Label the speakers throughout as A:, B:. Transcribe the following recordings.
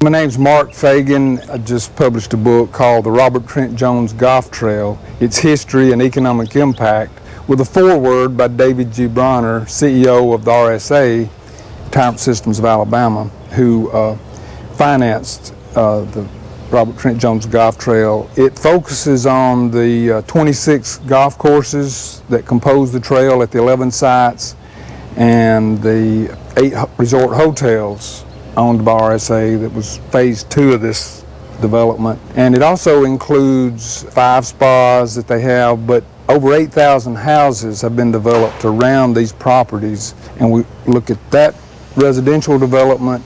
A: My name's Mark Fagan. I just published a book called The Robert Trent Jones Golf Trail, Its History and Economic Impact, with a foreword by David G. Bronner, CEO of the RSA, Retirement Systems of Alabama, who financed the Robert Trent Jones Golf Trail. It focuses on the 26 golf courses that compose the trail at the 11 sites and the 8 resort hotels owned by RSA. That was phase 2 of this development. And it also includes 5 spas that they have, but over 8,000 houses have been developed around these properties. And we look at that residential development,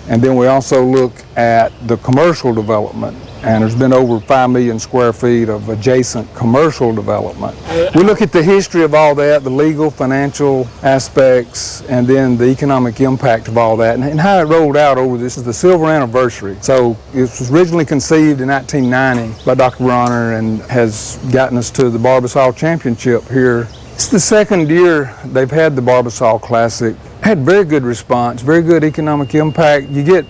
A: and then we also look at the commercial development. And there's been over 5 million square feet of adjacent commercial development. We look at the history of all that, the legal, financial aspects, and then the economic impact of all that, and how it rolled out over this is the silver anniversary. So it was originally conceived in 1990 by Dr. Bronner and has gotten us to the Barbasol Championship here. It's the second year they've had the Barbasol Classic. Had very good response, very good economic impact. You get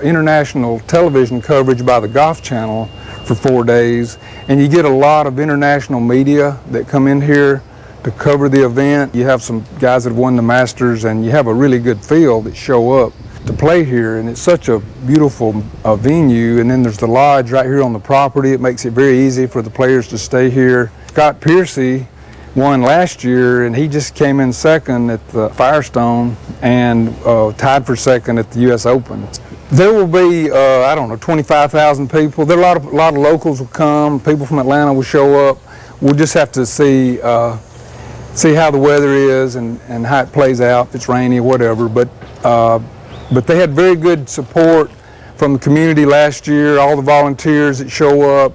A: international television coverage by the Golf Channel for 4 days, and you get a lot of international media that come in here to cover the event. You have some guys that have won the Masters, and you have a really good field that show up to play here, and it's such a beautiful venue. And then there's the lodge right here on the property. It makes it very easy for the players to stay here. Scott Piercy won last year, and he just came in second at the Firestone and tied for second at the U.S. Open. There will be, I don't know, 25,000 people. There are a lot of locals will come. People from Atlanta will show up. We'll just have to see how the weather is and how it plays out, if it's rainy or whatever. But they had very good support from the community last year, all the volunteers that show up.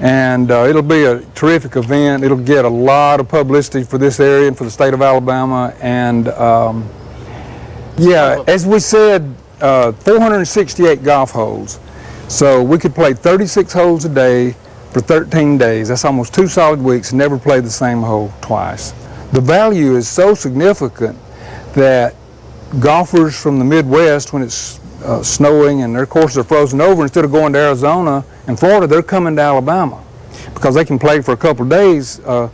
A: And it'll be a terrific event. It'll get a lot of publicity for this area and for the state of Alabama. And yeah, as we said, 468 golf holes. So we could play 36 holes a day for 13 days. That's almost 2 solid weeks and never play the same hole twice. The value is so significant that golfers from the Midwest, when it's snowing and their courses are frozen over, instead of going to Arizona and Florida, they're coming to Alabama because they can play for a couple of days out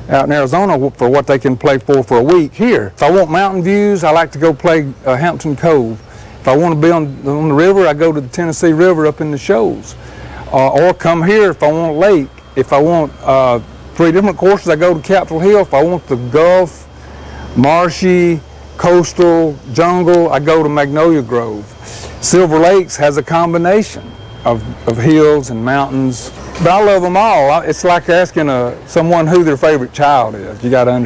A: in Arizona for what they can play for a week here. If I want mountain views, I like to go play Hampton Cove. If I want to be on the river, I go to the Tennessee River up in the Shoals. Or come here if I want a lake. If I want 3 different courses, I go to Capitol Hill. If I want the Gulf, marshy, coastal, jungle, I go to Magnolia Grove. Silver Lakes has a combination of hills and mountains. But I love them all. It's like asking someone who their favorite child is. You got to understand.